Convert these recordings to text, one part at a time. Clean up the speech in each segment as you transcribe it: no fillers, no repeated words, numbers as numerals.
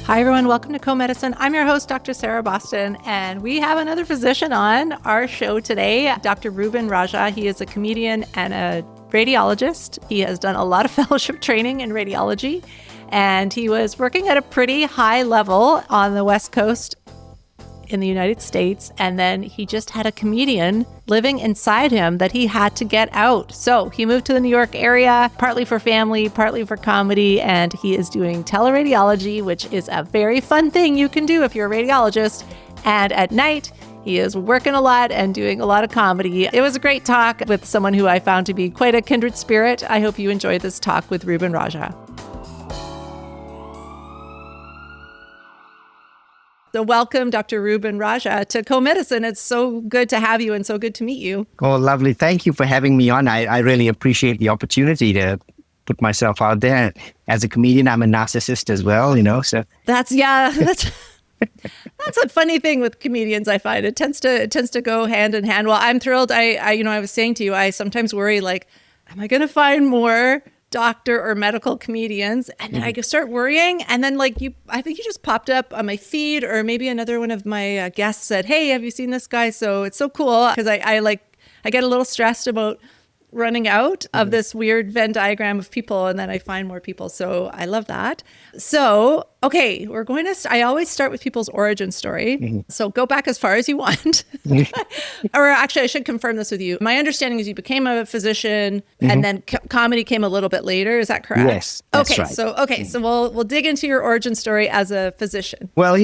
Hi, everyone. Welcome to Co-Medicine. I'm your host, Dr. Sarah Boston, and we have another physician on our show today, Dr. Ruben Rajah. He is a comedian and a radiologist. He has done a lot of fellowship training in radiology, and he was working at a pretty high level on the West Coast in the United States, and then he just had a comedian living inside him that he had to get out. So he moved to the New York area, partly for family, partly for comedy, and he is doing teleradiology, which is a very fun thing you can do if you're a radiologist. And at night, he is working a lot and doing a lot of comedy. It was a great talk with someone who I found to be quite a kindred spirit. I hope you enjoyed this talk with Ruben Rajah. So welcome, Dr. Ruben Rajah, to Co-Medicine. It's so good to have you and so good to meet you. Oh, lovely. Thank you for having me on. I really appreciate the opportunity to put myself out there. As a comedian, I'm a narcissist as well, so. That's a funny thing with comedians, I find. It tends to go hand in hand. Well, I'm thrilled. I was saying to you, I sometimes worry, like, am I going to find more doctor or medical comedians? And then I start worrying, and then I think you just popped up on my feed, or maybe another one of my guests said, hey, have you seen this guy? So it's so cool, because I get a little stressed about running out of this weird Venn diagram of people, and then I find more people. So I love that. So, okay, I always start with people's origin story. Mm-hmm. So go back as far as you want. Or actually, I should confirm this with you. My understanding is you became a physician, and then comedy came a little bit later. Is that correct? Yes, that's right. So we'll dig into your origin story as a physician. Well,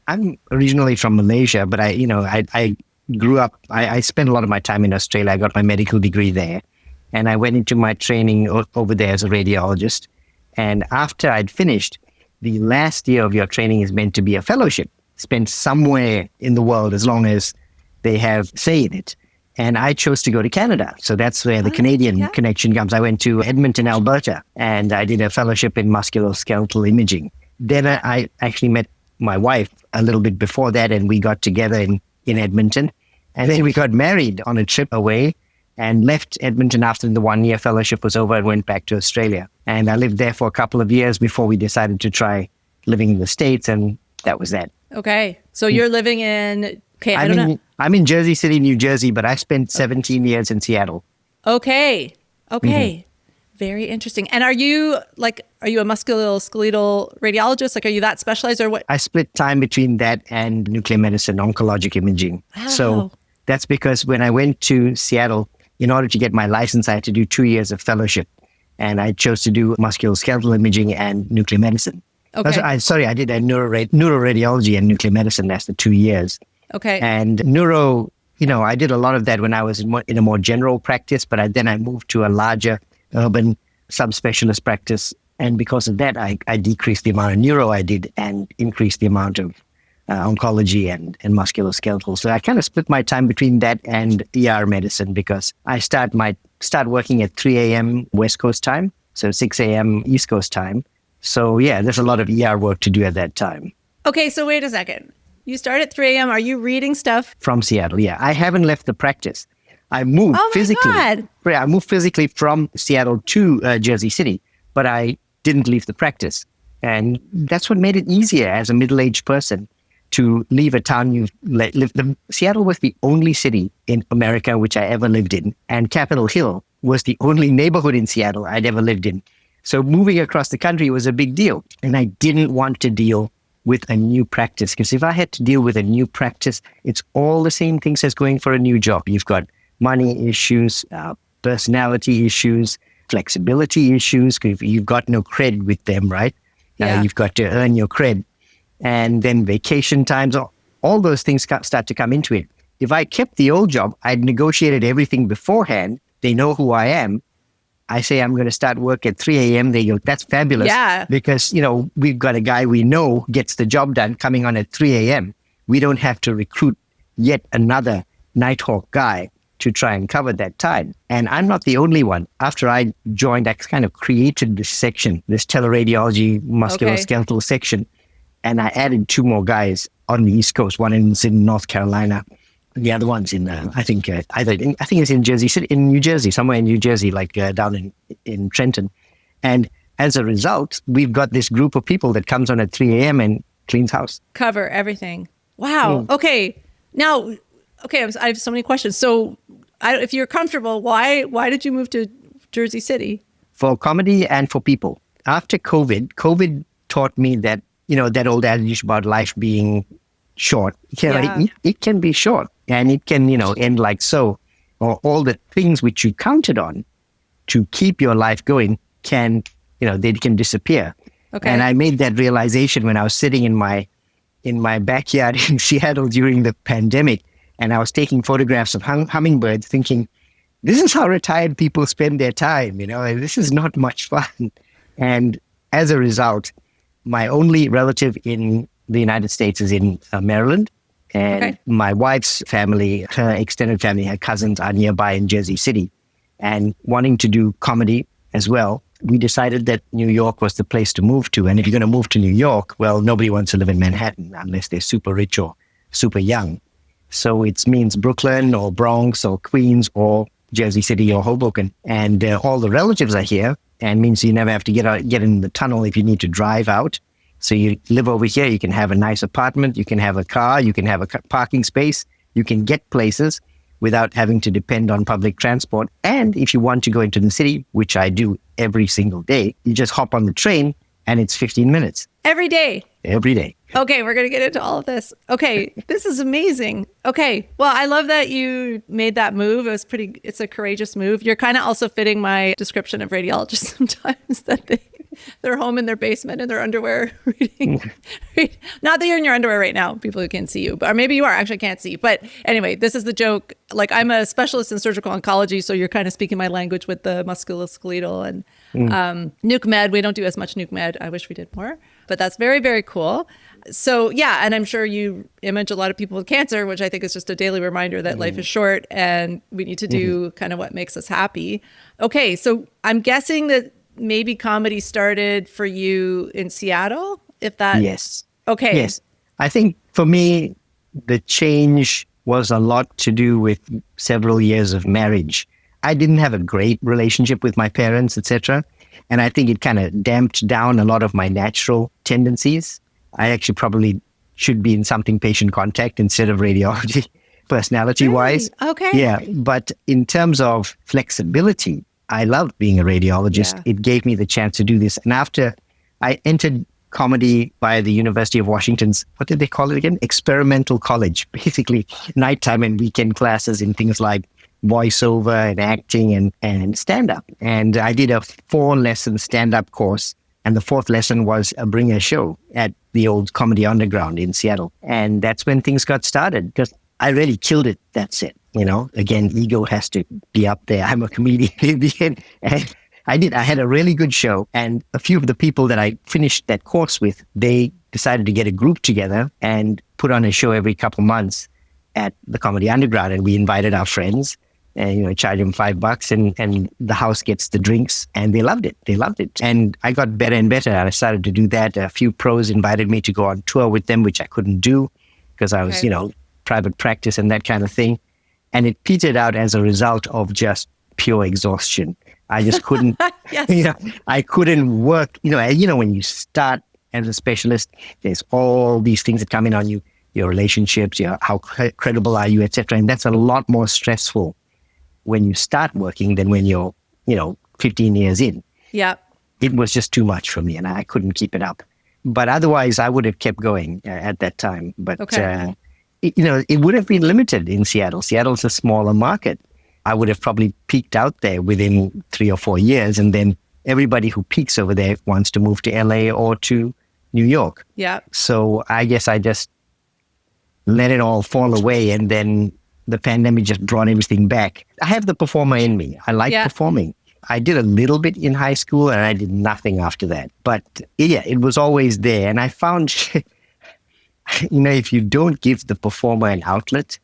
I'm originally from Malaysia, but I grew up, I spent a lot of my time in Australia. I got my medical degree there. And I went into my training over there as a radiologist. And after I'd finished, the last year of your training is meant to be a fellowship, spent somewhere in the world as long as they have say in it. And I chose to go to Canada. So that's where the Canadian connection comes. I went to Edmonton, Alberta, and I did a fellowship in musculoskeletal imaging. Then I actually met my wife a little bit before that, and we got together in Edmonton. And then we got married on a trip away, and left Edmonton after the 1-year fellowship was over and went back to Australia. And I lived there for a couple of years before we decided to try living in the States, and that was that. Okay. So you're living in, I'm in Jersey City, New Jersey, but I spent 17 years in Seattle. Okay. Very interesting. And are you a musculoskeletal radiologist? Are you that specialized, or what? I split time between that and nuclear medicine, oncologic imaging. Wow. So that's because when I went to Seattle, in order to get my license, I had to do 2 years of fellowship. And I chose to do musculoskeletal imaging and nuclear medicine. Okay. I did a neuroradiology and nuclear medicine. That's the 2 years. Okay. And neuro, I did a lot of that when I was in a more general practice, but then I moved to a larger urban subspecialist practice. And because of that, I decreased the amount of neuro I did and increased the amount of oncology and musculoskeletal. So I kind of split my time between that and ER medicine, because I start working at 3 a.m. West Coast time, so 6 a.m. East Coast time. So yeah, there's a lot of ER work to do at that time. Okay, so wait a second. You start at 3 a.m. Are you reading stuff? From Seattle, yeah. I haven't left the practice. I moved physically. God. I moved physically from Seattle to Jersey City, but I didn't leave the practice. And that's what made it easier as a middle-aged person to leave a town you've lived in. Seattle was the only city in America which I ever lived in, and Capitol Hill was the only neighborhood in Seattle I'd ever lived in. So moving across the country was a big deal, and I didn't want to deal with a new practice, because if I had to deal with a new practice, it's all the same things as going for a new job. You've got money issues, personality issues, flexibility issues, because you've got no cred with them, right? Yeah. You've got to earn your cred. And then vacation times, all those things start to come into it. If I kept the old job, I'd negotiated everything beforehand. They know who I am. I say I'm going to start work at 3 a.m. They go, that's fabulous. Yeah. Because, we've got a guy we know gets the job done coming on at 3 a.m. We don't have to recruit yet another Nighthawk guy to try and cover that time. And I'm not the only one. After I joined, I kind of created this section, this teleradiology musculoskeletal section. And I added 2 more guys on the East Coast. One is in North Carolina. The other one's in, I think it's in Jersey City, in New Jersey, somewhere in New Jersey, down in Trenton. And as a result, we've got this group of people that comes on at 3 a.m. and cleans house. Cover everything. Wow. Okay. Now, I have so many questions. So if you're comfortable, why did you move to Jersey City? For comedy and for people. After COVID taught me that, that old adage about life being short. It can be short, and it can, end like so. Or all the things which you counted on to keep your life going they can disappear. Okay. And I made that realization when I was sitting in my backyard in Seattle during the pandemic, and I was taking photographs of hummingbirds, thinking, this is how retired people spend their time. This is not much fun. And as a result, my only relative in the United States is in Maryland. And my wife's family, her extended family, her cousins are nearby in Jersey City. And wanting to do comedy as well, we decided that New York was the place to move to. And if you're going to move to New York, well, nobody wants to live in Manhattan unless they're super rich or super young. So it means Brooklyn or Bronx or Queens or Jersey City or Hoboken. And all the relatives are here, and means you never have to get in the tunnel if you need to drive out. So you live over here, you can have a nice apartment, you can have a car, you can have a parking space, you can get places without having to depend on public transport. And if you want to go into the city, which I do every single day, you just hop on the train and it's 15 minutes. Every day? Every day. Okay, we're going to get into all of this. Okay, this is amazing. Okay, well, I love that you made that move. It's a courageous move. You're kind of also fitting my description of radiologists sometimes, that they're home in their basement in their underwear reading. Not that you're in your underwear right now, people who can't see you, or maybe you are, actually can't see. But anyway, this is the joke. Like, I'm a specialist in surgical oncology, so you're kind of speaking my language with the musculoskeletal and nuke med. We don't do as much nuke med. I wish we did more, but that's very, very cool. So yeah, and I'm sure you image a lot of people with cancer, which I think is just a daily reminder that life is short and we need to do kind of what makes us happy. Okay, so I'm guessing that maybe comedy started for you in Seattle, if that... Yes. Okay. Yes. I think for me, the change was a lot to do with several years of marriage. I didn't have a great relationship with my parents, etc. And I think it kind of damped down a lot of my natural tendencies. I actually probably should be in something patient contact instead of radiology, personality-wise. Really? Okay. Yeah, but in terms of flexibility, I loved being a radiologist. Yeah. It gave me the chance to do this. And after I entered comedy via the University of Washington's, what did they call it again? Experimental college, basically nighttime and weekend classes in things like voiceover and acting and stand-up. And I did a 4-lesson stand-up course. And the 4th lesson was bring a show at the old Comedy Underground in Seattle. And that's when things got started, because I really killed it. That's it. Again, ego has to be up there. I'm a comedian in the end. And I had a really good show. And a few of the people that I finished that course with, they decided to get a group together and put on a show every couple months at the Comedy Underground. And we invited our friends. And, charge them $5 and the house gets the drinks, and they loved it. And I got better and better. I started to do that. A few pros invited me to go on tour with them, which I couldn't do because I was, private practice and that kind of thing. And it petered out as a result of just pure exhaustion. I just couldn't, I couldn't work. When you start as a specialist, there's all these things that come in on you, your relationships, how credible are you, etc. And that's a lot more stressful when you start working than when you're, 15 years in. Yeah. It was just too much for me and I couldn't keep it up. But otherwise, I would have kept going at that time. But, it would have been limited in Seattle. Seattle's a smaller market. I would have probably peaked out there within 3 or 4 years. And then everybody who peaks over there wants to move to LA or to New York. Yeah. So I guess I just let it all fall away, and then the pandemic just brought everything back. I have the performer in me. I like performing. I did a little bit in high school and I did nothing after that. But it was always there. And I found, if you don't give the performer an outlet,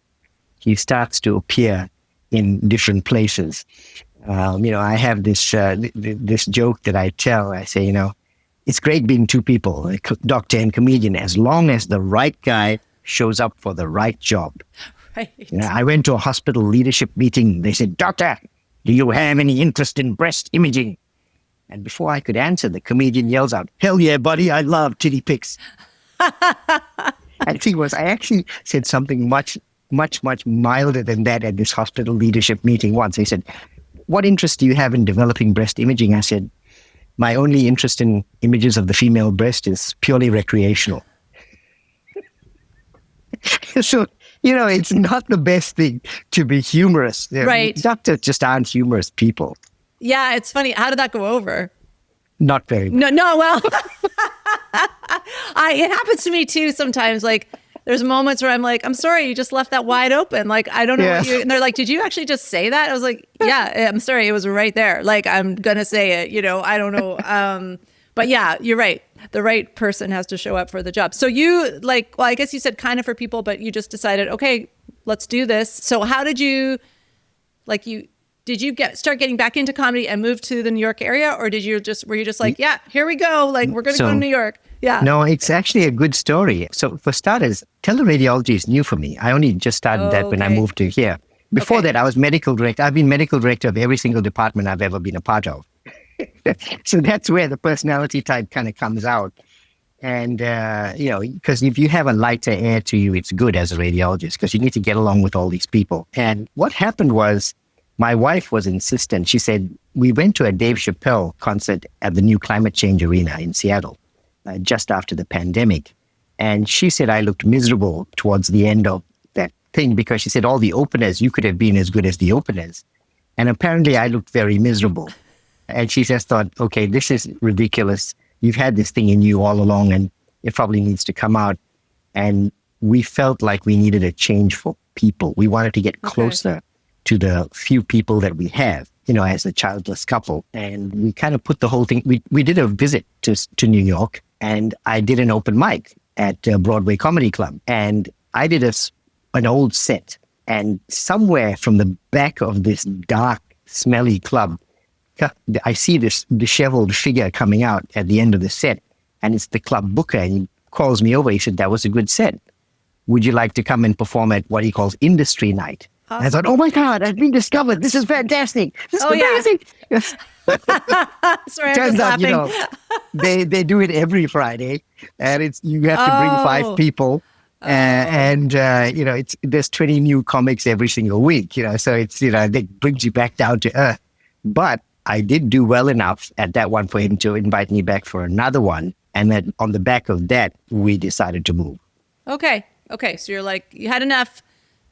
he starts to appear in different places. I have this this joke that I tell. I say, it's great being two people, a doctor and comedian, as long as the right guy shows up for the right job. Right. I went to a hospital leadership meeting. They said, "Doctor, do you have any interest in breast imaging?" And before I could answer, the comedian yells out, "Hell yeah, buddy, I love titty pics." And the thing was, I actually said something much milder than that at this hospital leadership meeting once. They said, "What interest do you have in developing breast imaging?" I said, "My only interest in images of the female breast is purely recreational." So, it's not the best thing to be humorous. Right. Doctors just aren't humorous people. Yeah, it's funny. How did that go over? Not very well, it happens to me too sometimes. Like, there's moments where I'm like, I'm sorry, you just left that wide open. Like, I don't know what you, and they're like, did you actually just say that? I was like, yeah, I'm sorry, it was right there. Like, I'm going to say it, I don't know. But yeah, you're right. The right person has to show up for the job. So you I guess you said kind of for people, but you just decided, okay, let's do this. So how did you, did you start getting back into comedy and move to the New York area? Or were you just like, yeah, here we go. Like, we're going to go to New York. Yeah. No, it's actually a good story. So for starters, teleradiology is new for me. I only just started that when I moved to here. Before that, I was medical director. I've been medical director of every single department I've ever been a part of. So that's where the personality type kind of comes out. And, because if you have a lighter air to you, it's good as a radiologist because you need to get along with all these people. And what happened was my wife was insistent. She said, we went to a Dave Chappelle concert at the new Climate Change Arena in Seattle just after the pandemic. And she said I looked miserable towards the end of that thing because she said all the openers, you could have been as good as the openers. And apparently I looked very miserable. And she just thought, okay, this is ridiculous. You've had this thing in you all along and it probably needs to come out. And we felt like we needed a change for people. We wanted to get closer to the few people that we have, as a childless couple. And we kind of put the whole thing, we did a visit to New York and I did an open mic at Broadway Comedy Club. And I did an old set. And somewhere from the back of this dark, smelly club, I see this disheveled figure coming out at the end of the set, and it's the club booker, and he calls me over. He said, "That was a good set. Would you like to come and perform at what he calls industry night?" Awesome. I thought, oh my God, I've been discovered. This is fantastic. This is amazing. Yes. Sorry, Turns out, they do it every Friday, and you have to bring 5 people. There's 20 new comics every single week, so it's, it brings you back down to earth. But I did do well enough at that one for him to invite me back for another one. And then on the back of that, we decided to move. Okay. So you're like, you had enough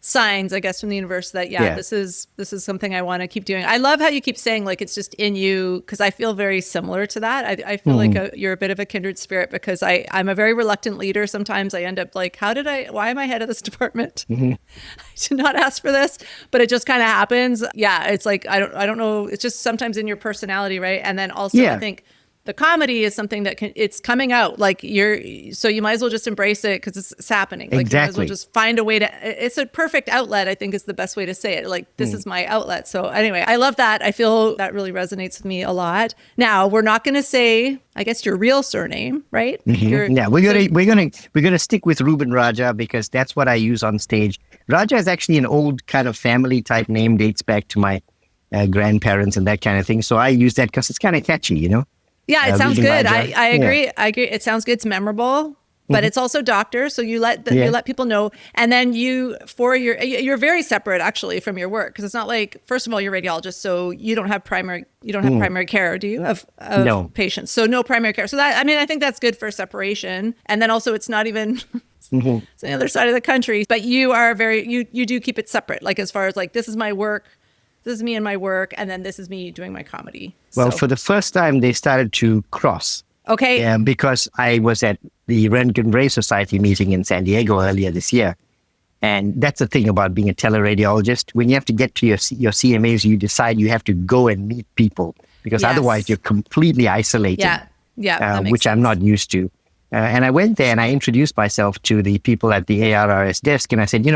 signs, I guess, from the universe that, this is something I want to keep doing. I love how you keep saying like it's just in you, because I feel very similar to that. I feel like you're a bit of a kindred spirit because I'm a very reluctant leader. Sometimes I end up like, why am I head of this department? I did not ask for this, but it just kind of happens. Yeah, it's like, I don't know. It's just sometimes in your personality, right? And then also I think the comedy is something that it's coming out. Like so you might as well just embrace it because it's happening. Like you might as well just find a way to, it's a perfect outlet, I think is the best way to say it. Like, this is my outlet. So anyway, I love that. I feel that really resonates with me a lot. Now, we're not going to say, I guess, your real surname, right? We're gonna stick with Ruben Rajah because that's what I use on stage. Rajah is actually an old kind of family type name, dates back to my grandparents and that kind of thing. So I use that because it's kind of catchy, Yeah, it sounds good. I agree. Yeah. I agree. It sounds good. It's memorable, but it's also doctor. So you let people know. And then you're very separate actually from your work, because it's not like, first of all, you're a radiologist, so you don't have primary care, do you? Of no. patients. So no primary care. So that, I think that's good for separation. And then also it's not even it's on the other side of the country, but you are you do keep it separate. Like, as far as like, this is my work, this is me and my work, and then this is me doing my comedy. Well, for the first time, they started to cross. Okay. Because I was at the Röntgen Ray Society meeting in San Diego earlier this year. And that's the thing about being a teleradiologist. When you have to get to your CMAs, you decide you have to go and meet people, because otherwise you're completely isolated. Yeah. Which I'm not used to. And I went there and I introduced myself to the people at the ARRS desk. And I said,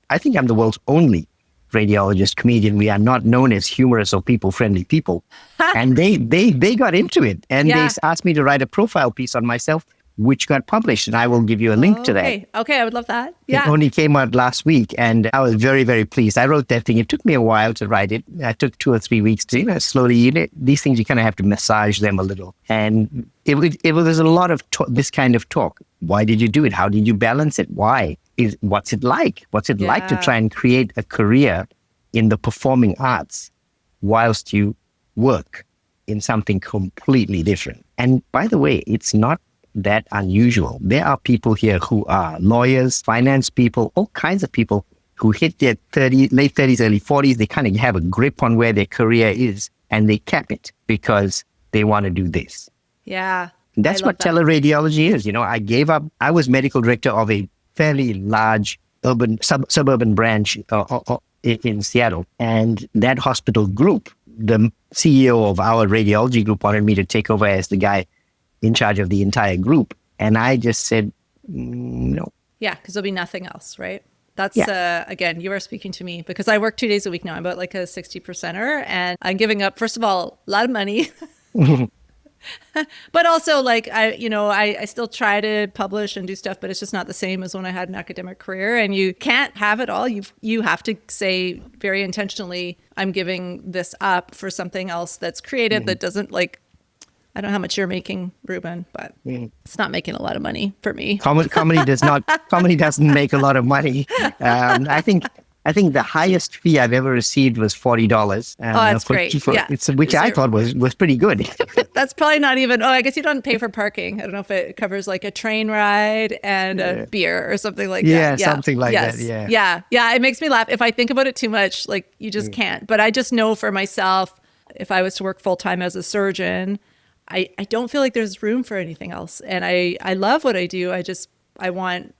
I think I'm the world's only radiologist comedian. We are not known as humorous or people-friendly people. And they got into it. And they asked me to write a profile piece on myself which got published. And I will give you a link to that. Okay, I would love that. It only came out last week, and I was very, very pleased. I wrote that thing. It took me a while to write it. I took 2 or 3 weeks to, slowly, these things, you kind of have to massage them a little. And it was a lot of this kind of talk. Why did you do it? How did you balance it? Why? What's it like? What's it like to try and create a career in the performing arts whilst you work in something completely different? And by the way, it's not that unusual. There are people here who are lawyers, finance people, all kinds of people who hit their late 30s, early 40s. They kind of have a grip on where their career is, and they cap it because they want to do this. Yeah. That's what teleradiology is. I gave up. I was medical director of a fairly large suburban branch in Seattle. And that hospital group, the CEO of our radiology group wanted me to take over as the guy in charge of the entire group. And I just said, no. Yeah, because there'll be nothing else, right? That's, again, you are speaking to me because I work 2 days a week now. I'm about like a 60%er, and I'm giving up, first of all, a lot of money. But also, like, I still try to publish and do stuff, but it's just not the same as when I had an academic career. And you can't have it all. You have to say very intentionally, I'm giving this up for something else that's creative, that doesn't, like, I don't know how much you're making, Ruben, but it's not making a lot of money for me. Comedy doesn't make a lot of money. I think the highest fee I've ever received was $40. That's great. Which I thought was pretty good. That's probably not even, I guess you don't pay for parking. I don't know if it covers like a train ride and a beer or something like that. Yeah, something like that. Yeah. It makes me laugh. If I think about it too much, like you just can't. But I just know for myself, if I was to work full time as a surgeon, I don't feel like there's room for anything else. And I love what I do. I want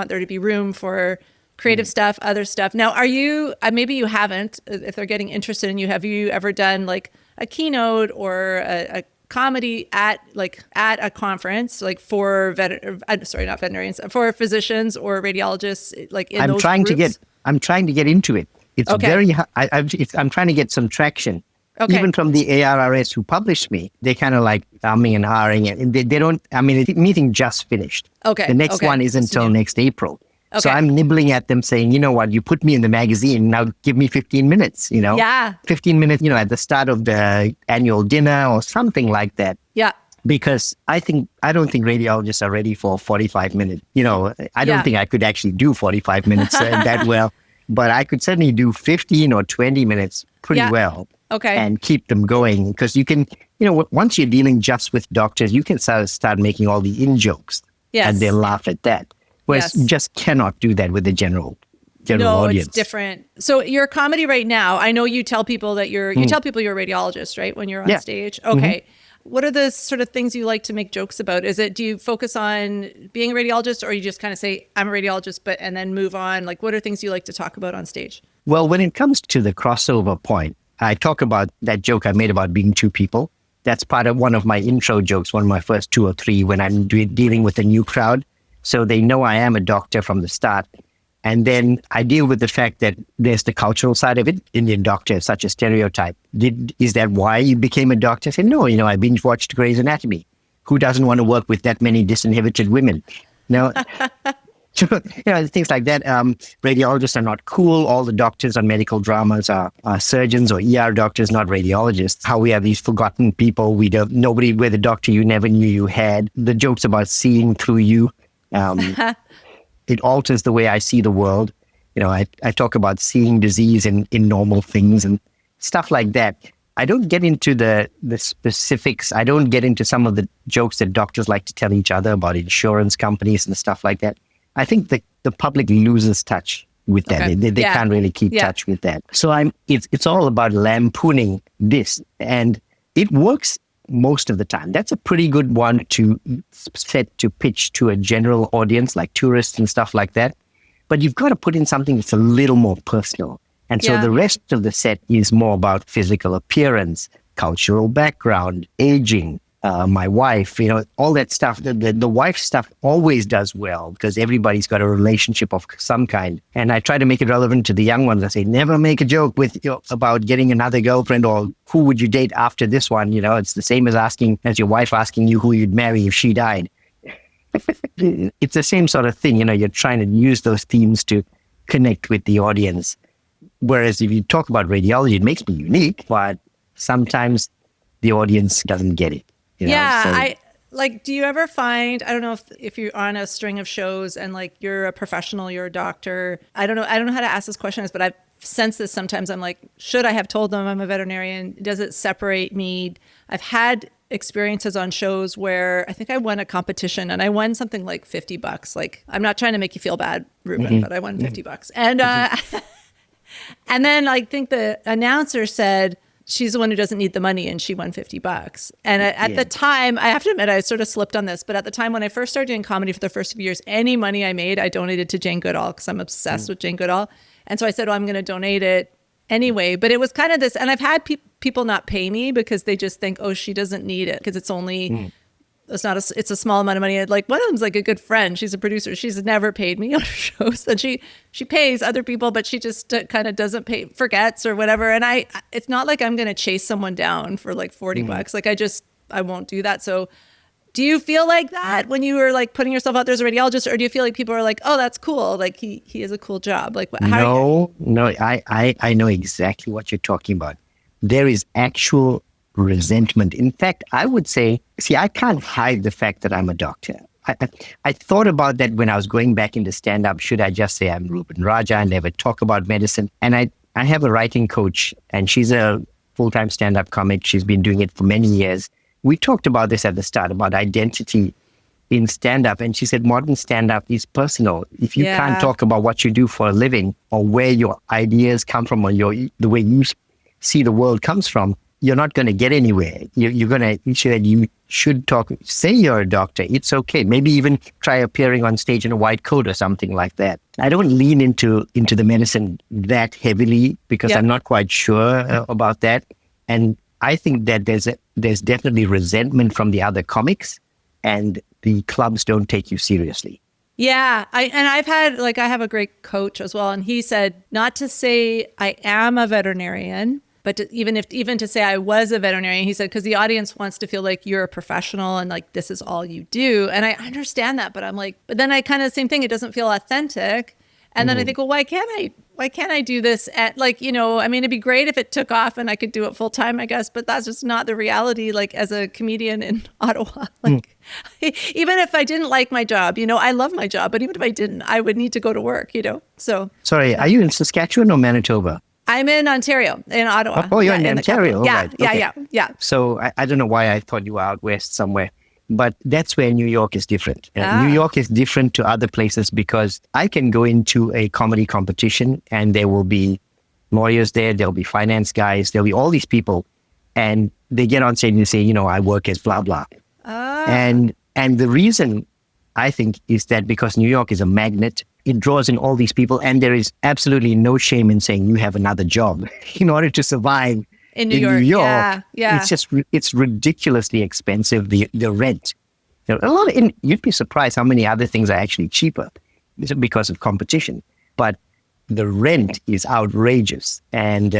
there to be room for creative stuff, other stuff. Now, are you, maybe you haven't, if they're getting interested in you, have you ever done like a keynote or a comedy at a conference, like for not veterinarians, for physicians or radiologists, like in those groups? I'm trying to get into it. It's very, I'm trying to get some traction. Okay. Even from the ARRS who published me, they kind of like umming and ahhing, and they don't, the meeting just finished. Okay. The next one isn't until next April. Okay. So I'm nibbling at them saying, you know what, you put me in the magazine, now give me 15 minutes, Yeah. 15 minutes, at the start of the annual dinner or something like that. Yeah. Because I don't think radiologists are ready for 45 minutes. I don't think I could actually do 45 minutes that well, but I could certainly do 15 or 20 minutes pretty well. Okay. And keep them going. Because you can, once you're dealing just with doctors, you can start making all the in-jokes. Yes. And they'll laugh at that. Whereas you just cannot do that with the general audience. No, it's different. So your comedy right now, I know you tell people that you're a radiologist, right? When you're on stage. Okay. Mm-hmm. What are the sort of things you like to make jokes about? Do you focus on being a radiologist, or you just kind of say, I'm a radiologist, and then move on? Like, what are things you like to talk about on stage? Well, when it comes to the crossover point, I talk about that joke I made about being two people. That's part of one of my intro jokes, one of my first 2 or 3 when I'm dealing with a new crowd. So they know I am a doctor from the start. And then I deal with the fact that there's the cultural side of it. Indian doctor is such a stereotype. Is that why you became a doctor? I said, no, I binge watched Grey's Anatomy. Who doesn't want to work with that many disinhibited women? Now, things like that. Radiologists are not cool. All the doctors on medical dramas are surgeons or ER doctors, not radiologists. How we have these forgotten people. We're the doctor you never knew you had. The jokes about seeing through you. It alters the way I see the world. I talk about seeing disease in normal things and stuff like that. I don't get into the specifics. I don't get into some of the jokes that doctors like to tell each other about insurance companies and stuff like that. I think the public loses touch with that. Okay. They can't really keep touch with that. So it's all about lampooning this, and it works most of the time. That's a pretty good one to set to pitch to a general audience like tourists and stuff like that. But you've got to put in something that's a little more personal. And so the rest of the set is more about physical appearance, cultural background, aging, my wife, all that stuff. The wife stuff always does well because everybody's got a relationship of some kind. And I try to make it relevant to the young ones. I say, never make a joke about getting another girlfriend or who would you date after this one. It's the same as your wife asking you who you'd marry if she died. it's the same sort of thing. You're trying to use those themes to connect with the audience. Whereas if you talk about radiology, it makes me unique, but sometimes the audience doesn't get it. Yeah, do you ever find, I don't know if you're on a string of shows and like you're a professional, you're a doctor. I don't know how to ask this question, but I've sensed this sometimes. I'm like, should I have told them I'm a veterinarian? Does it separate me? I've had experiences on shows where I think I won a competition and I won something like $50. Like, I'm not trying to make you feel bad, Ruben, but I won $50. And, and then I think the announcer said, she's the one who doesn't need the money and she won $50. And at the time, I have to admit, I sort of slipped on this, but at the time when I first started doing comedy for the first few years, any money I made, I donated to Jane Goodall because I'm obsessed with Jane Goodall. And so I said, I'm going to donate it anyway. But it was kind of this, and I've had people not pay me because they just think, oh, she doesn't need it because it's only, it's a small amount of money. Like one of them's like a good friend. She's a producer. She's never paid me on shows, and she pays other people, but she just kind of doesn't pay, forgets or whatever. And it's not like I'm going to chase someone down for like $40. Like I won't do that. So do you feel like that when you were like putting yourself out there as a radiologist, or do you feel like people are like, oh, that's cool. Like he has a cool job. Like No, I know exactly what you're talking about. There is actual resentment. In fact, I would say, I can't hide the fact that I'm a doctor. I thought about that when I was going back into stand-up. Should I just say I'm Ruben Rajah and never talk about medicine? And I have a writing coach, and she's a full-time stand-up comic. She's been doing it for many years. We talked about this at the start, about identity in stand-up. And she said, modern stand-up is personal. If you can't talk about what you do for a living or where your ideas come from or the way you see the world comes from, you're not going to get anywhere. You should talk, say you're a doctor. It's okay. Maybe even try appearing on stage in a white coat or something like that. I don't lean into the medicine that heavily because I'm not quite sure about that. And I think that there's definitely resentment from the other comics, and the clubs don't take you seriously. Yeah. I have a great coach as well. And he said, not to say I am a veterinarian, but even to say I was a veterinarian, he said, because the audience wants to feel like you're a professional and like this is all you do. And I understand that, but I'm like, but then I kind of the same thing. It doesn't feel authentic. And then I think, well, why can't I do this at it'd be great if it took off and I could do it full time, I guess, but that's just not the reality. Like as a comedian in Ottawa, even if I didn't like my job, I love my job, but even if I didn't, I would need to go to work, so. Sorry, are you in Saskatchewan or Manitoba? I'm in Ontario, in Ottawa. Oh, you're in Ontario. Yeah, right. Okay. yeah. So I don't know why I thought you were out west somewhere, but that's where New York is different. New York is different to other places because I can go into a comedy competition and there will be lawyers there, there'll be finance guys, there'll be all these people, and they get on stage and say, I work as blah, blah. And the reason I think is that because New York is a magnet, it draws in all these people, and there is absolutely no shame in saying you have another job in order to survive in New York. Yeah. It's ridiculously expensive, the rent. You'd be surprised how many other things are actually cheaper because of competition. But the rent is outrageous, and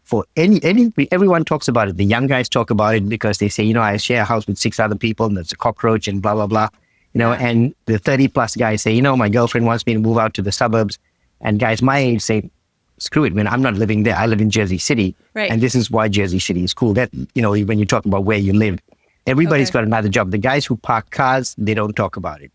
for everyone talks about it. The young guys talk about it because they say, I share a house with 6 other people, and there's a cockroach and blah blah blah. And the 30-plus guys say, my girlfriend wants me to move out to the suburbs. And guys my age say, screw it, man, I'm not living there. I live in Jersey City. Right. And this is why Jersey City is cool. That, when you talk about where you live, everybody's got another job. The guys who park cars, they don't talk about it.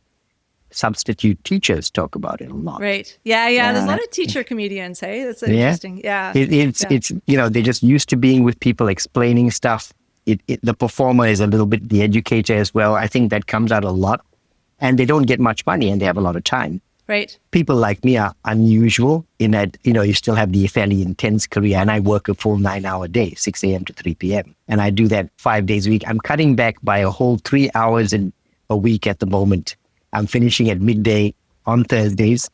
Substitute teachers talk about it a lot. Right. Yeah. There's a lot of teacher comedians, hey? That's interesting. Yeah. It's they're just used to being with people, explaining stuff. The performer is a little bit the educator as well. I think that comes out a lot. And they don't get much money and they have a lot of time. Right. People like me are unusual in that, you still have the fairly intense career, and I work a full 9-hour day, 6 a.m. to 3 p.m. And I do that 5 days a week. I'm cutting back by a whole 3 hours in a week at the moment. I'm finishing at midday on Thursdays.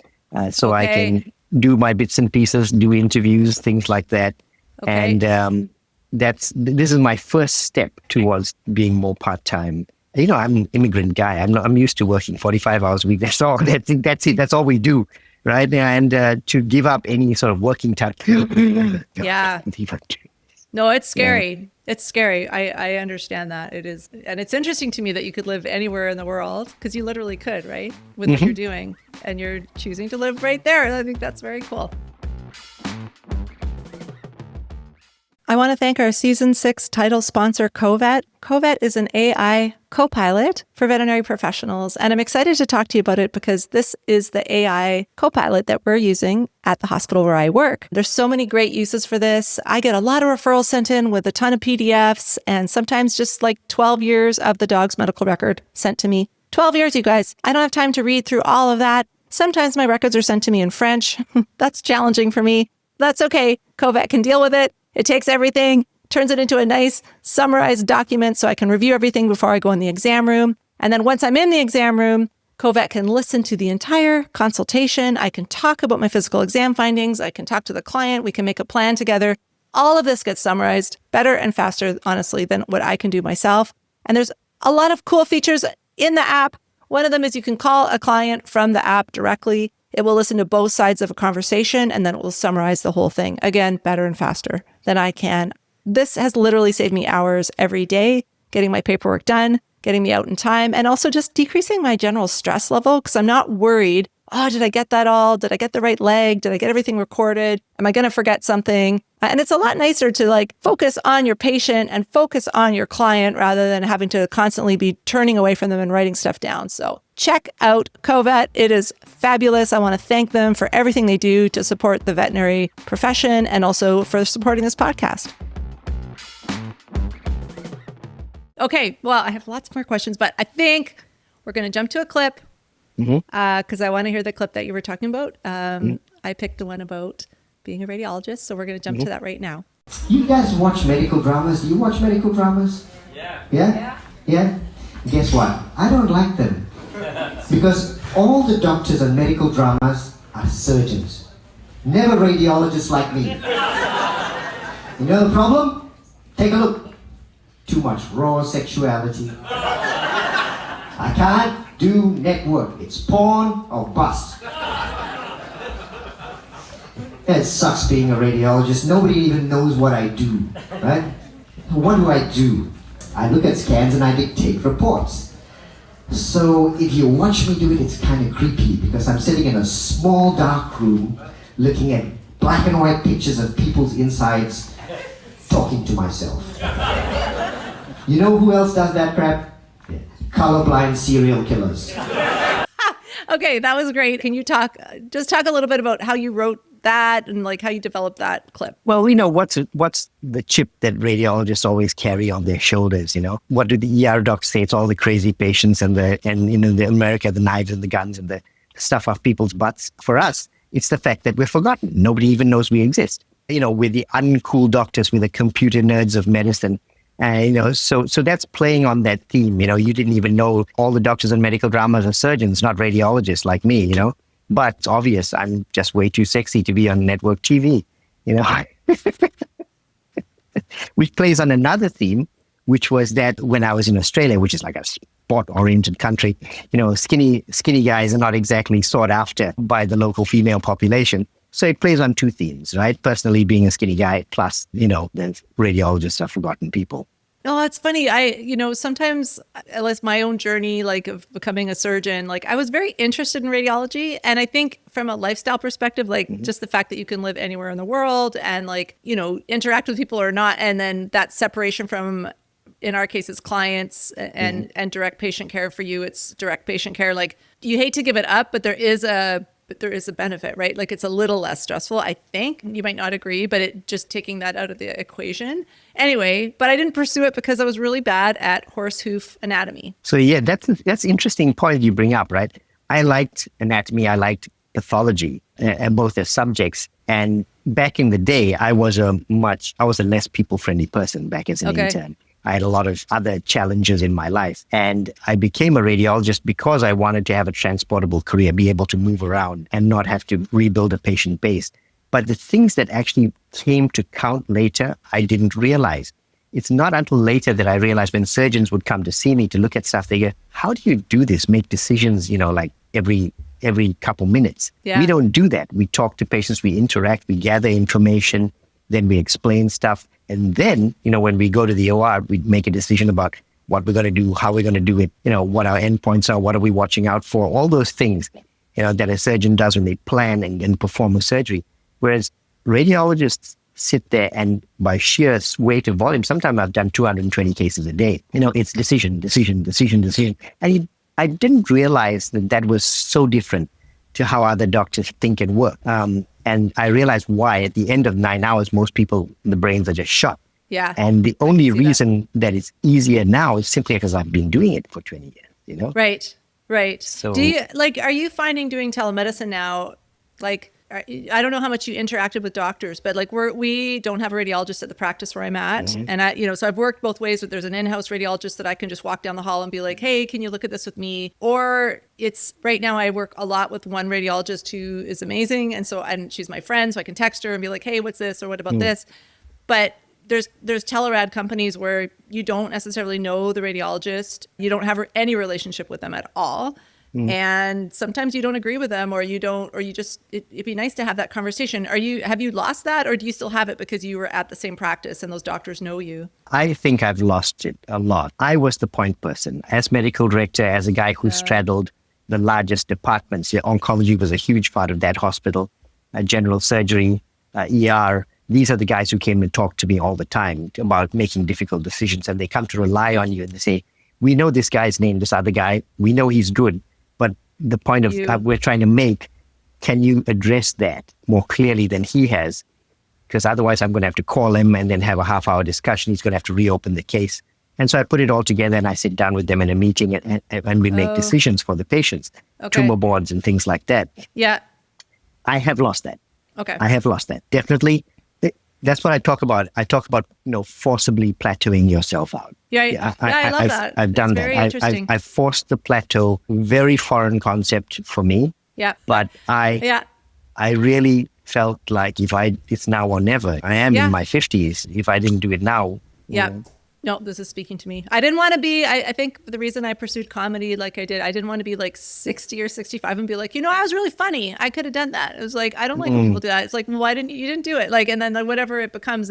So I can do my bits and pieces, do interviews, things like that. Okay. And this is my first step towards being more part-time. I'm an immigrant guy. I'm used to working 45 hours a week. That's all. That's it. That's all we do, right? And to give up any sort of working time. Yeah. No, it's scary. It's scary. I understand that. It is. And it's interesting to me that you could live anywhere in the world, because you literally could, right? With what you're doing. And you're choosing to live right there. I think that's very cool. I want to thank our Season 6 title sponsor, Covet. Covet is an AI co-pilot for veterinary professionals, and I'm excited to talk to you about it because this is the AI co-pilot that we're using at the hospital where I work. There's so many great uses for this. I get a lot of referrals sent in with a ton of PDFs, and sometimes just like 12 years of the dog's medical record sent to me. 12 years, you guys. I don't have time to read through all of that. Sometimes my records are sent to me in French. That's challenging for me. That's okay. Covet can deal with it. It takes everything, turns it into a nice summarized document so I can review everything before I go in the exam room. And then once I'm in the exam room, Covet can listen to the entire consultation. I can talk about my physical exam findings. I can talk to the client. We can make a plan together. All of this gets summarized better and faster, honestly, than what I can do myself. And there's a lot of cool features in the app. One of them is you can call a client from the app directly. It will listen to both sides of a conversation, and then it will summarize the whole thing. Again, better and faster than I can. This has literally saved me hours every day, getting my paperwork done, getting me out in time, and also just decreasing my general stress level because I'm not worried, oh, did I get that all? Did I get the right leg? Did I get everything recorded? Am I going to forget something? And it's a lot nicer to focus on your patient and focus on your client rather than having to constantly be turning away from them and writing stuff down. So check out Covet. It is fabulous. I want to thank them for everything they do to support the veterinary profession and also for supporting this podcast. Okay, well, I have lots more questions, but I think we're going to jump to a clip because I want to hear the clip that you were talking about. I picked the one about being a radiologist, so we're going to jump to that right now. You guys watch medical dramas? Do you watch medical dramas? Yeah? Guess what? I don't like them. Because all the doctors on medical dramas are surgeons. Never radiologists like me. You know the problem? Take a look. Too much raw sexuality. I can't do network. It's porn or bust. It sucks being a radiologist. Nobody even knows what I do, right? What do? I look at scans and I dictate reports. So if you watch me do it, it's kind of creepy because I'm sitting in a small dark room looking at black and white pictures of people's insides, talking to myself. You know who else does that crap? Colorblind serial killers. Okay, that was great. Can you talk a little bit about how you wrote that and how you developed that clip? Well, what's the chip that radiologists always carry on their shoulders, What do the ER docs say? It's all the crazy patients and the America, the knives and the guns and the stuff off people's butts. For us, it's the fact that we're forgotten. Nobody even knows we exist. We're the uncool doctors, we're the computer nerds of medicine. So that's playing on that theme. You didn't even know all the doctors and medical dramas are surgeons, not radiologists like me, But it's obvious I'm just way too sexy to be on network TV, Which plays on another theme, which was that when I was in Australia, which is like a sport-oriented country, skinny guys are not exactly sought after by the local female population. So it plays on two themes, right? Personally being a skinny guy, plus, the radiologists are forgotten people. No, that's funny. Sometimes, at least my own journey, of becoming a surgeon, I was very interested in radiology. And I think from a lifestyle perspective, just the fact that you can live anywhere in the world and interact with people or not. And then that separation from, in our case, it's clients and direct patient care. For you, it's direct patient care. You hate to give it up, but there is a benefit, right? It's a little less stressful, I think. You might not agree, but it just taking that out of the equation. Anyway, but I didn't pursue it because I was really bad at horse hoof anatomy. So yeah, that's interesting point you bring up, right? I liked anatomy, I liked pathology, and both as subjects. And back in the day, I was a less people-friendly person back as an intern. I had a lot of other challenges in my life. And I became a radiologist because I wanted to have a transportable career, be able to move around and not have to rebuild a patient base. But the things that actually came to count later, I didn't realize. It's not until later that I realized when surgeons would come to see me to look at stuff, they go, how do you do this? Make decisions, every couple minutes. Yeah. We don't do that. We talk to patients, we interact, we gather information, then we explain stuff. And then, when we go to the OR, we make a decision about what we're going to do, how we're going to do it, what our endpoints are, what are we watching out for, all those things, that a surgeon does when they plan and perform a surgery. Whereas radiologists sit there and by sheer weight of volume, sometimes I've done 220 cases a day. It's decision. And I didn't realize that was so different to how other doctors think and work. And I realized why. At the end of 9 hours, most people, the brains are just shot. Yeah. And the only reason that it's easier now is simply because I've been doing it for 20 years, Right. So, are you finding doing telemedicine now, I don't know how much you interacted with doctors, but we don't have a radiologist at the practice where I'm at. Mm-hmm. And so I've worked both ways. But there's an in-house radiologist that I can just walk down the hall and be like, hey, can you look at this with me? Or it's right now I work a lot with one radiologist who is amazing. And she's my friend, so I can text her and be like, hey, what's this? Or what about this? But there's telerad companies where you don't necessarily know the radiologist. You don't have any relationship with them at all. And sometimes you don't agree with them, or it'd be nice to have that conversation. Have you lost that, or do you still have it because you were at the same practice and those doctors know you? I think I've lost it a lot. I was the point person. As medical director, as a guy who straddled the largest departments, oncology was a huge part of that hospital, general surgery, ER. These are the guys who came and talked to me all the time about making difficult decisions, and they come to rely on you and they say, we know this guy's name, this other guy, we know he's good. But the point we're trying to make, can you address that more clearly than he has? Because otherwise I'm going to have to call him and then have a half-hour discussion. He's going to have to reopen the case. And so I put it all together and I sit down with them in a meeting and we make decisions for the patients, tumor boards and things like that. Yeah. I have lost that. Okay. I have lost that. Definitely. That's what I talk about. I talk about, forcibly plateauing yourself out. Yeah, I love that. I've done very that. Interesting. I've forced the plateau. Very foreign concept for me. Yeah. But I really felt like it's now or never. I am in my 50s. If I didn't do it now. Yeah. No, this is speaking to me. I didn't want to be, I think the reason I pursued comedy like I did, I didn't want to be 60 or 65 and be like, I was really funny. I could have done that. It was like, I don't like when people do that. It's like, well, why didn't you didn't do it? And then whatever it becomes,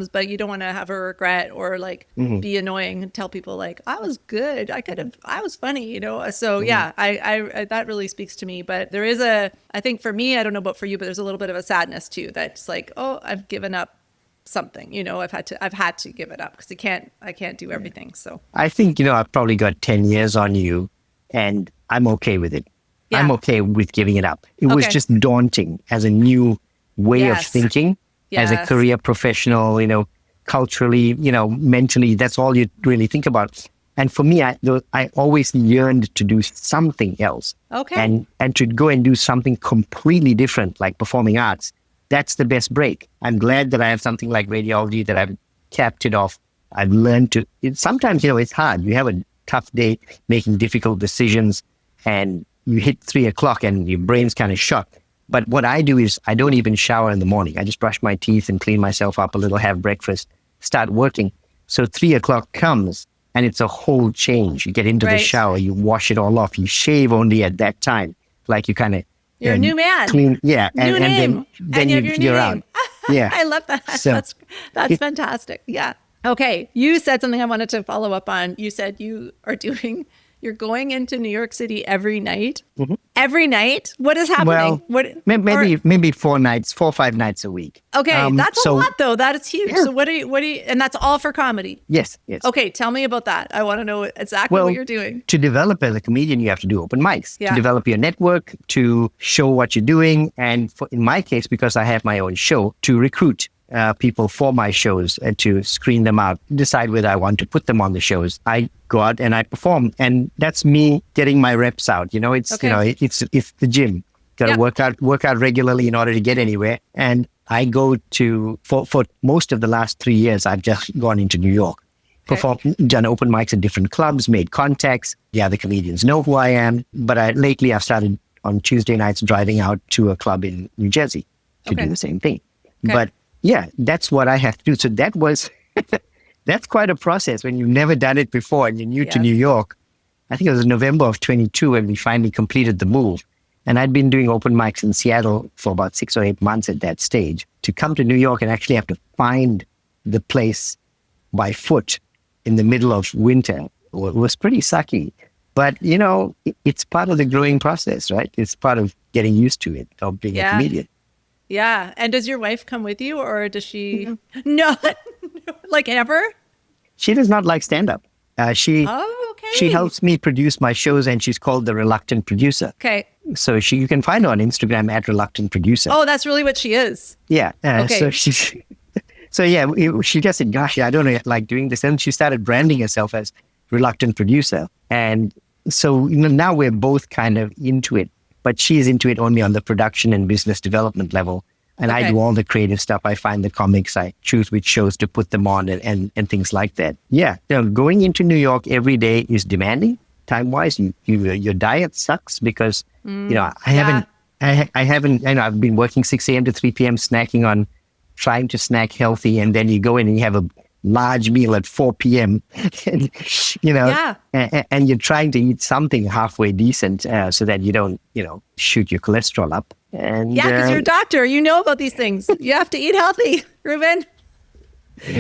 but you don't want to have a regret or be annoying and tell people I was good. I was funny, So I that really speaks to me. But there is I think for me, I don't know about for you, but there's a little bit of a sadness too. That's I've given up something, I've had to give it up because I can't do everything. So I think, I've probably got 10 years on you and I'm okay with it. Yeah. I'm okay with giving it up. It was just daunting as a new way of thinking, as a career professional, culturally, mentally, that's all you really think about. And for me, I always yearned to do something else. Okay. And to go and do something completely different, like performing arts. That's the best break. I'm glad that I have something like radiology that I've capped it off. I've learned to, sometimes, it's hard. You have a tough day making difficult decisions and you hit 3:00 and your brain's kind of shot. But what I do is I don't even shower in the morning. I just brush my teeth and clean myself up a little, have breakfast, start working. So 3:00 comes and it's a whole change. You get into the shower, you wash it all off, you shave only at that time. You kind of, you're a new man. Clean, yeah. New name. Then you're out. Yeah. I love that. So, that's fantastic. Yeah. Okay. You said something I wanted to follow up on. You said you're going into New York City every night. Mm-hmm. Every night? What is happening? Well, maybe 4 or 5 nights a week. Okay. That's a lot though. That is huge. Yeah. So what do you, and that's all for comedy? Yes. Okay. Tell me about that. I want to know exactly what you're doing. To develop as a comedian, you have to do open mics, to develop your network, to show what you're doing. And in my case, because I have my own show, to recruit people for my shows and to screen them out, decide whether I want to put them on the shows. I go out and I perform, and that's me getting my reps out. It's it's the gym. Got to work out regularly in order to get anywhere. And I go to for most of the last 3 years, I've just gone into New York, done open mics at different clubs, made contacts. The other comedians know who I am, but lately I've started on Tuesday nights driving out to a club in New Jersey to do the same thing. Okay. But yeah, that's what I have to do. So that was, that's quite a process when you've never done it before and you're new to New York. I think it was November of 22 when we finally completed the move. And I'd been doing open mics in Seattle for about 6 or 8 months at that stage. To come to New York and actually have to find the place by foot in the middle of winter was pretty sucky. But, it's part of the growing process, right? It's part of getting used to it, of being a comedian. Yeah. And does your wife come with you, or does she? No, like ever? She does not like stand-up. She helps me produce my shows, and she's called the Reluctant Producer. Okay. So you can find her on Instagram at Reluctant Producer. Oh, that's really what she is. Yeah. Okay. She just said, gosh, I don't like doing this. And she started branding herself as Reluctant Producer. And so now we're both kind of into it, but she's into it only on the production and business development level. And I do all the creative stuff. I find the comics. I choose which shows to put them on and things like that. Yeah. Going into New York every day is demanding time-wise. Your diet sucks because, I've been working 6 a.m. to 3 p.m. snacking on trying to snack healthy. And then you go in and you have a large meal at 4 p.m. and you're trying to eat something halfway decent so that you don't, shoot your cholesterol up. And because you're a doctor, you know about these things. You have to eat healthy, Ruben.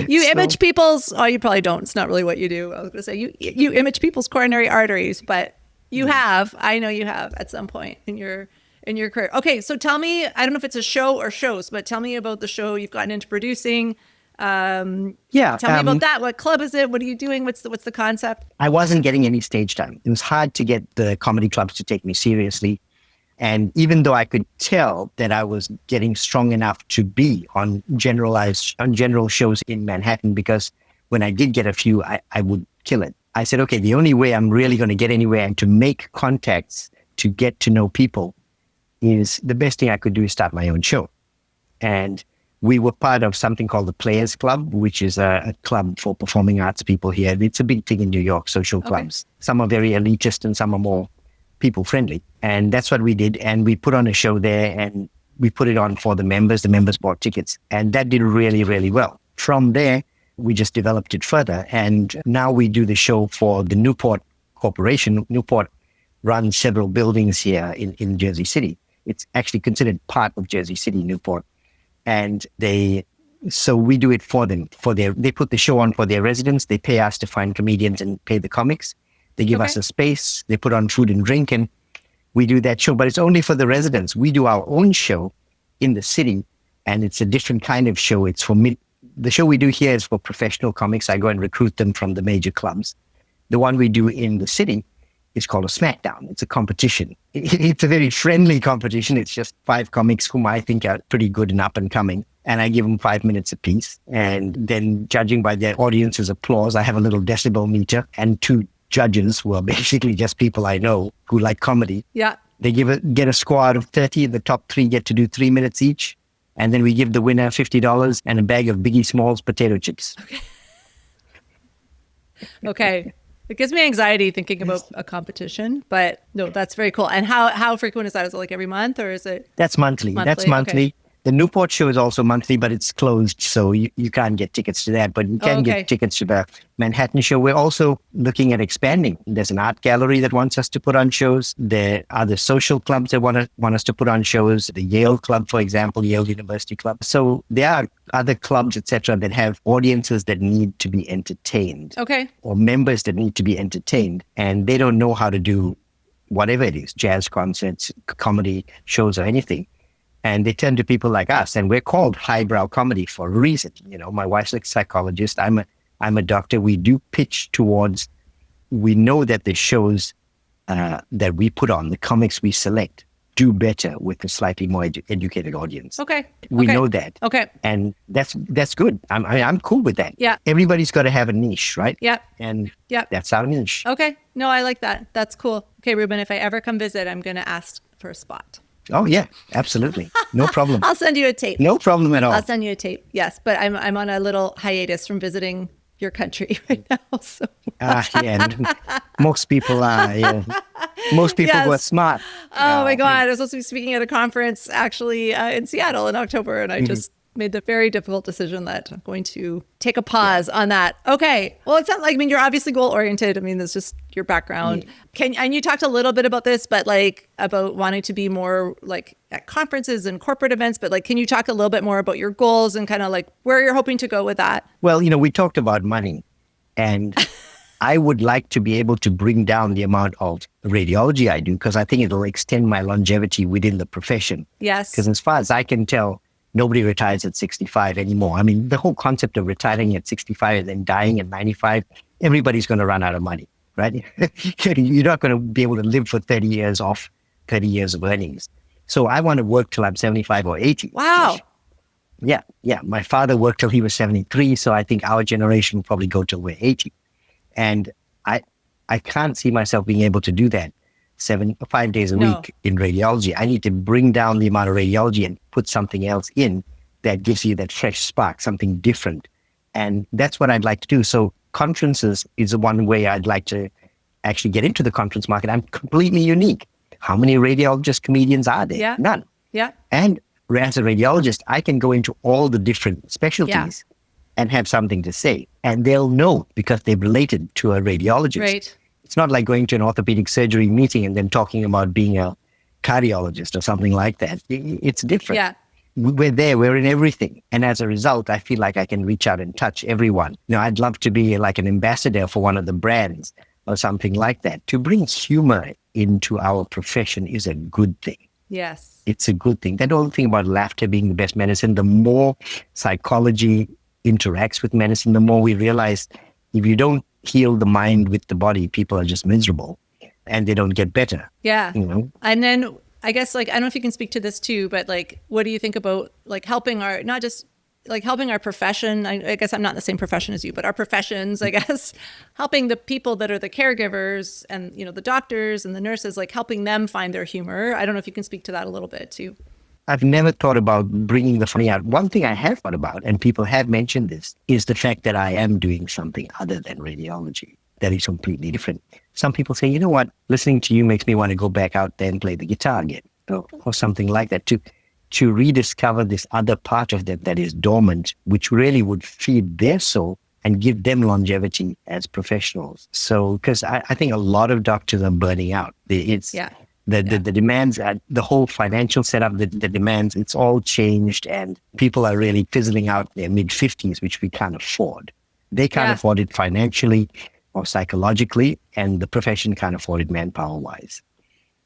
You image people's. Oh, you probably don't. It's not really what you do. I was going to say you image people's coronary arteries, but you have. I know you have at some point in your career. Okay, so tell me. I don't know if it's a show or shows, but tell me about the show you've gotten into producing. Tell me about that. What club is it? What are you doing? What's the concept? I wasn't getting any stage time. It was hard to get the comedy clubs to take me seriously. And even though I could tell that I was getting strong enough to be on general shows in Manhattan, because when I did get a few, I would kill it. I said, okay, the only way I'm really going to get anywhere and to make contacts, to get to know people, is the best thing I could do is start my own show. And we were part of something called the Players Club, which is a club for performing arts people here. It's a big thing in New York, social clubs. Some are very elitist and some are more people friendly. And that's what we did. And we put on a show there and we put it on for the members. The members bought tickets and that did really, really well. From there, we just developed it further. And now we do the show for the Newport Corporation. Newport runs several buildings here in Jersey City. It's actually considered part of Jersey City, Newport. And so we do it for them. They put the show on for their residents. They pay us to find comedians and pay the comics. They give us a space. They put on food and drink, and we do that show. But it's only for the residents. We do our own show in the city, and it's a different kind of show. It's for the show we do here is for professional comics. I go and recruit them from the major clubs. The one we do in the city is called a Smackdown. It's a competition. It's a very friendly competition. It's just 5 comics whom I think are pretty good and up and coming. And I give them 5 minutes apiece. And then judging by their audience's applause, I have a little decibel meter and 2 judges who are basically just people I know who like comedy. Yeah. They get a score out of 30. The top 3 get to do 3 minutes each. And then we give the winner $50 and a bag of Biggie Smalls potato chips. Okay. It gives me anxiety thinking about a competition, but no, that's very cool. And how frequent is that? Is it like every month or is it? That's monthly. That's monthly. Okay. The Newport show is also monthly, but it's closed, so you can't get tickets to that, but you can get tickets to the Manhattan show. We're also looking at expanding. There's an art gallery that wants us to put on shows. There are the social clubs that want us to put on shows. The Yale Club, for example, Yale University Club. So there are other clubs, etc., that have audiences that need to be entertained. Okay. Or members that need to be entertained, and they don't know how to do whatever it is, jazz concerts, comedy shows, or anything. And they turn to people like us, and we're called highbrow comedy for a reason. You know, my wife's a psychologist. I'm a doctor. We do pitch towards. We know that the shows that we put on, the comics we select, do better with a slightly more educated audience. Okay, we know that. Okay, and that's good. I'm cool with that. Yeah, everybody's got to have a niche, right? Yeah, and that's our niche. Okay, no, I like that. That's cool. Okay, Ruben, if I ever come visit, I'm going to ask for a spot. Oh, yeah, absolutely. No problem. I'll send you a tape. No problem at all. I'll send you a tape. Yes. But I'm on a little hiatus from visiting your country right now. So. Yeah. Most people are. Yeah. Most people were smart. Oh, my God. I was supposed to be speaking at a conference actually in Seattle in October. And I just made the very difficult decision that I'm going to take a pause on that. Okay. Well, it's not like, I mean, you're obviously goal oriented. I mean, that's just your background. And you talked a little bit about this, but like about wanting to be more like at conferences and corporate events, but like, can you talk a little bit more about your goals and kind of like where you're hoping to go with that? Well, we talked about money, and I would like to be able to bring down the amount of radiology I do, because I think it'll extend my longevity within the profession. Yes. Because as far as I can tell, nobody retires at 65 anymore. I mean, the whole concept of retiring at 65 and then dying at 95, everybody's going to run out of money, right? You're not going to be able to live for 30 years off 30 years of earnings. So I want to work till I'm 75 or 80. Wow. Yeah. My father worked till he was 73. So I think our generation will probably go till we're 80. And I can't see myself being able to do that 5 days a week in radiology. I need to bring down the amount of radiology and put something else in that gives you that fresh spark, something different. And that's what I'd like to do. So conferences is one way I'd like to actually get into the conference market. I'm completely unique. How many radiologist comedians are there? Yeah. None. Yeah. And as a radiologist, I can go into all the different specialties and have something to say. And they'll know because they've related to a radiologist. Right. It's not like going to an orthopedic surgery meeting and then talking about being a cardiologist or something like that. It's different. Yeah. We're there, we're in everything. And as a result, I feel like I can reach out and touch everyone. I'd love to be like an ambassador for one of the brands or something like that. To bring humor into our profession is a good thing. Yes. It's a good thing. That whole thing about laughter being the best medicine, the more psychology interacts with medicine, the more we realize if you don't heal the mind with the body, people are just miserable and they don't get better. Yeah. And then I guess like, I don't know if you can speak to this too, but like, what do you think about like helping our, not just like helping our profession? I guess I'm not in the same profession as you, but our professions, I guess, helping the people that are the caregivers and, the doctors and the nurses, like helping them find their humor. I don't know if you can speak to that a little bit too. I've never thought about bringing the funny out. One thing I have thought about, and people have mentioned this, is the fact that I am doing something other than radiology that is completely different. Some people say, you know what, listening to you makes me want to go back out there and play the guitar again, or something like that, to rediscover this other part of them that is dormant, which really would feed their soul and give them longevity as professionals. So, because I think a lot of doctors are burning out. The demands, the whole financial setup, the demands, it's all changed, and people are really fizzling out their mid-50s, which we can't afford. They can't afford it financially or psychologically, and the profession can't afford it manpower-wise.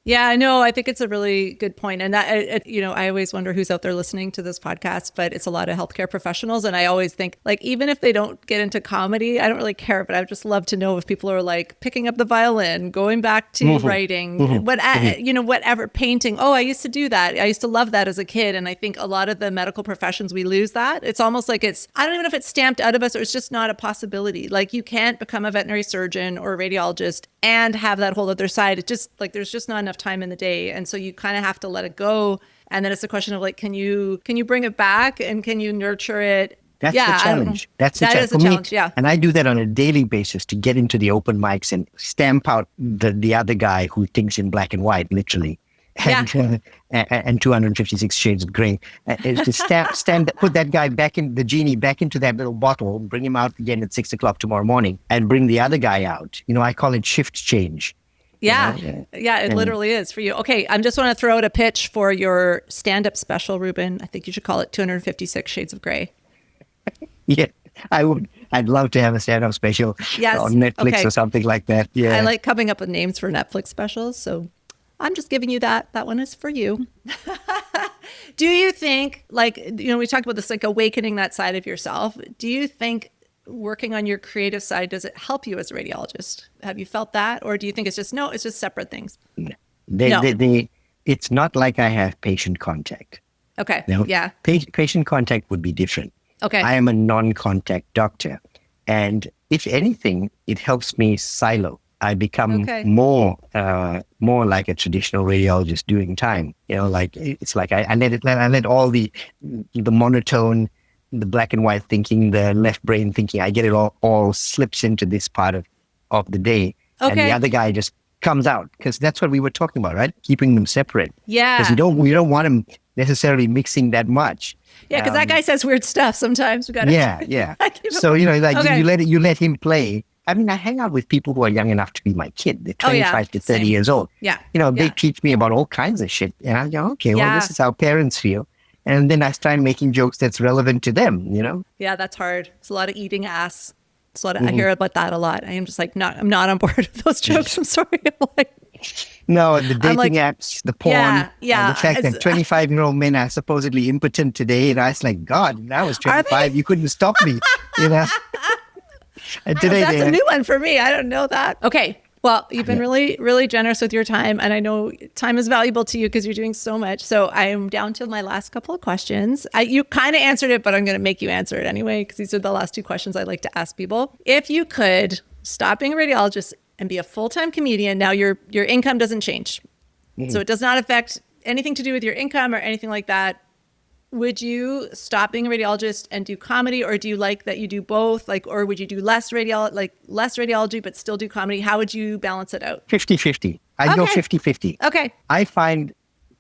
Yeah, I know. I think it's a really good point. And that, I always wonder who's out there listening to this podcast, but it's a lot of healthcare professionals. And I always think like, even if they don't get into comedy, I don't really care, but I would just love to know if people are like picking up the violin, going back to writing, whatever, painting. Oh, I used to do that. I used to love that as a kid. And I think a lot of the medical professions, we lose that. It's almost like I don't even know if it's stamped out of us or it's just not a possibility. Like you can't become a veterinary surgeon or a radiologist and have that whole other side. It's just like, there's just not enough time in the day. And so you kind of have to let it go. And then it's a question of like, can you bring it back and can you nurture it? That's the challenge. That is the challenge. Yeah. And I do that on a daily basis to get into the open mics and stamp out the other guy who thinks in black and white, literally. And 256 shades of gray. To put that guy the genie back into that little bottle, bring him out again at 6 o'clock tomorrow morning and bring the other guy out. I call it shift change. Yeah. It literally is for you. Okay. I just want to throw out a pitch for your stand-up special, Ruben. I think you should call it 256 Shades of Gray. Yeah, I would. I'd love to have a stand-up special on Netflix or something like that. Yeah. I like coming up with names for Netflix specials. So I'm just giving you that. That one is for you. Do you think, like, we talked about this, like awakening that side of yourself. Do you think working on your creative side, does it help you as a radiologist? Have you felt that? Or do you think it's just separate things? It's not like I have patient contact. Okay. Yeah. Patient contact would be different. Okay. I am a non-contact doctor. And if anything, it helps me silo. I become more like a traditional radiologist doing time. It's like I let all the monotone, the black and white thinking, the left brain thinking, I get it all slips into this part of the day. Okay. And the other guy just comes out, because that's what we were talking about, right? Keeping them separate. Yeah. Because we don't want them necessarily mixing that much. Yeah, because that guy says weird stuff sometimes. We got Yeah. So, like Okay. you let him play. I mean, I hang out with people who are young enough to be my kid. They're 25 to 30 Same. years old. Yeah. They teach me about all kinds of shit. And I go, okay, well, Yeah. this is how parents feel. And then I start making jokes that's relevant to them, Yeah, that's hard. It's a lot of eating ass. It's a lot I hear about that a lot. I am just like, I'm not on board with those jokes. I'm sorry. I'm like, No, the dating like, apps, the porn, yeah, the fact that 25-year-old men are supposedly impotent today. And I was like, God, when I was 25, you couldn't stop me, And today that's a new one for me. I don't know that. Okay. Well, you've been really, really generous with your time. And I know time is valuable to you because you're doing so much. So I am down to my last couple of questions. You kind of answered it, but I'm going to make you answer it anyway, because these are the last two questions I like to ask people. If you could stop being a radiologist and be a full-time comedian, now your income doesn't change. So it does not affect anything to do with your income or anything like that. Would you stop being a radiologist and do comedy, or do you like that you do both? Or would you do less radiology, but still do comedy? How would you balance it out? 50-50. I'd go 50-50. Okay. I find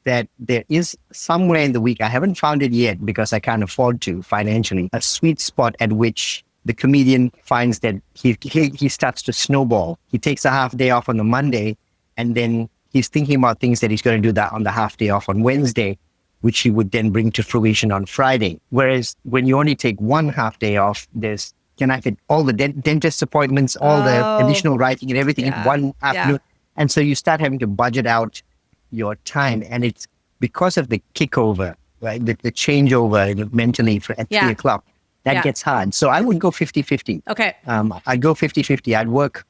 that there is somewhere in the week, I haven't found it yet because I can't afford to financially, a sweet spot at which the comedian finds that he starts to snowball. He takes a half day off on the Monday, and then he's thinking about things that he's going to do that on the half day off on Wednesday, which he would then bring to fruition on Friday. Whereas when you only take one half day off, can I fit all the dentist appointments, all the additional writing and everything in one afternoon? And so you start having to budget out your time. And it's because of the kickover, right? The changeover mentally at 3 o'clock, that gets hard. So I would go 50-50. Okay. I'd go 50-50.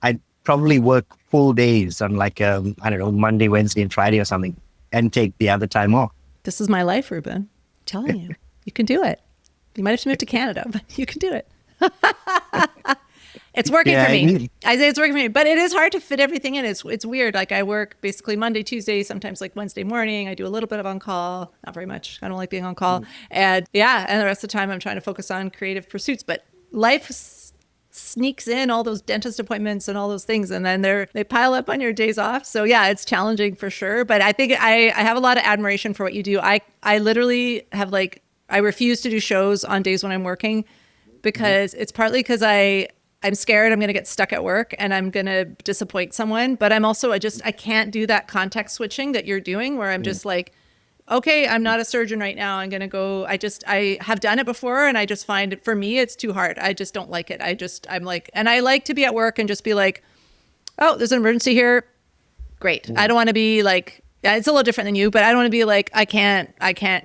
I'd probably work full days on Monday, Wednesday, and Friday or something, and take the other time off. This is my life, Ruben. I'm telling you, you can do it. You might have to move to Canada, but you can do it. It's working for me. I say it's working for me, but it is hard to fit everything in. It's weird. Like I work basically Monday, Tuesday, sometimes like Wednesday morning. I do a little bit of on-call, not very much. I don't like being on call. And the rest of the time I'm trying to focus on creative pursuits, but life sneaks in all those dentist appointments and all those things, and then they pile up on your days off. So it's challenging for sure, but I think I have a lot of admiration for what you do. I literally have I refuse to do shows on days when I'm working, because it's partly because I'm scared I'm going to get stuck at work and I'm going to disappoint someone, but I'm also I can't do that context switching that you're doing, where I'm just like, okay, I'm not a surgeon right now. I'm going to go. I have done it before, and I just find it, for me, it's too hard. I just don't like it. I'm like, and I like to be at work and just be like, oh, there's an emergency here. Great. I don't want to be like, it's a little different than you, but I don't want to be like, I can't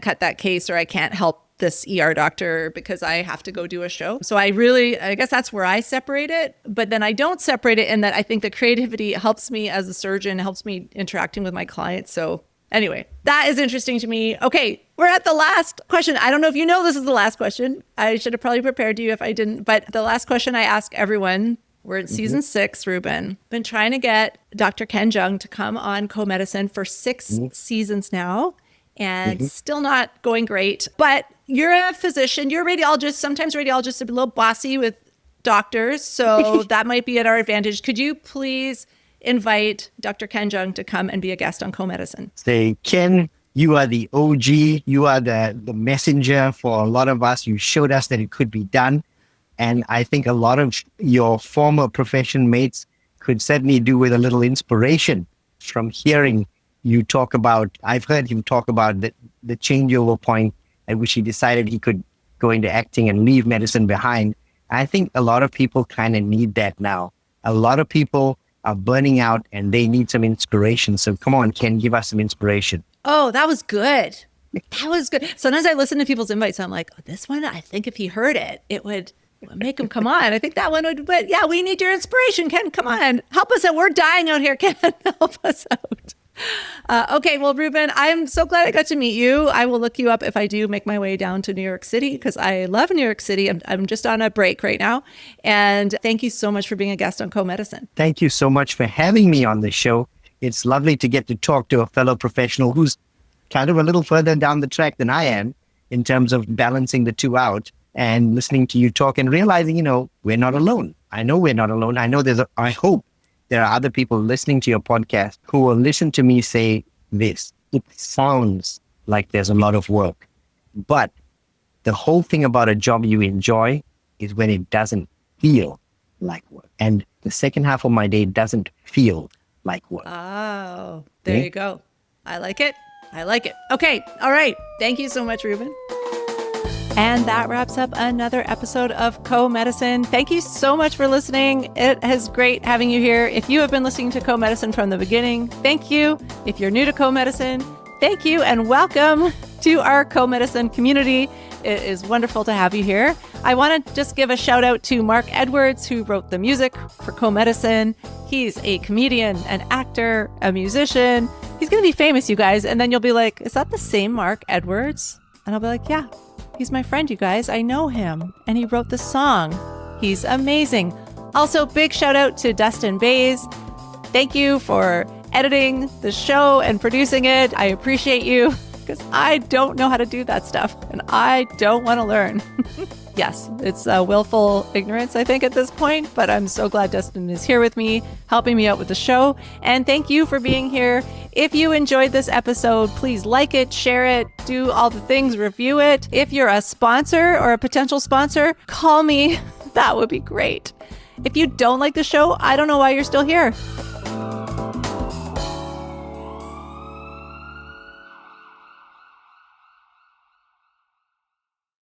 cut that case, or I can't help this ER doctor because I have to go do a show. So I guess that's where I separate it. But then I don't separate it in that I think the creativity helps me as a surgeon, helps me interacting with my clients. So anyway, that is interesting to me. Okay, we're at the last question. I don't know if you know this is the last question. I should have probably prepared you if I didn't. But the last question I ask everyone, we're in season 6, Ruben. Been trying to get Dr. Ken Jeong to come on Co-Medicine for 6 seasons now, and still not going great. But you're a physician, you're a radiologist. Sometimes radiologists are a little bossy with doctors, so that might be at our advantage. Could you please invite Dr. Ken Jeong to come and be a guest on Co-Medicine? Say, Ken, you are the OG. You are the messenger for a lot of us. You showed us that it could be done. And I think a lot of your former profession mates could certainly do with a little inspiration from hearing you talk about. I've heard him talk about the changeover point at which he decided he could go into acting and leave medicine behind. I think a lot of people kind of need that now. A lot of people are burning out and they need some inspiration. So come on, Ken, give us some inspiration. Oh, that was good. That was good. Sometimes I listen to people's invites. I'm like, oh, this one, I think if he heard it, it would make him come on. I think that one would, but yeah, we need your inspiration, Ken. Come on. Help us out. We're dying out here, Ken. Help us out. Okay, well, Ruben, I'm so glad I got to meet you. I will look you up if I do make my way down to New York City, because I love New York City. I'm just on a break right now. And thank you so much for being a guest on Co-Medicine. Thank you so much for having me on the show. It's lovely to get to talk to a fellow professional who's kind of a little further down the track than I am in terms of balancing the two out, and listening to you talk and realizing, we're not alone. I know we're not alone. I know I hope there are other people listening to your podcast who will listen to me say this. It sounds like there's a lot of work. But the whole thing about a job you enjoy is when it doesn't feel like work. And the second half of my day doesn't feel like work. Oh, there you go. I like it. I like it. Okay. All right. Thank you so much, Ruben. And that wraps up another episode of Co-Medicine. Thank you so much for listening. It is great having you here. If you have been listening to Co-Medicine from the beginning, thank you. If you're new to Co-Medicine, thank you and welcome to our Co-Medicine community. It is wonderful to have you here. I want to just give a shout out to Mark Edwards, who wrote the music for Co-Medicine. He's a comedian, an actor, a musician. He's going to be famous, you guys. And then you'll be like, is that the same Mark Edwards? And I'll be like, yeah, he's my friend, you guys. I know him. And he wrote the song. He's amazing. Also, big shout out to Dustin Bays. Thank you for editing the show and producing it. I appreciate you because I don't know how to do that stuff and I don't want to learn. Yes, it's willful ignorance, I think, at this point, but I'm so glad Dustin is here with me, helping me out with the show. And thank you for being here. If you enjoyed this episode, please like it, share it, do all the things, review it. If you're a sponsor or a potential sponsor, call me. That would be great. If you don't like the show, I don't know why you're still here.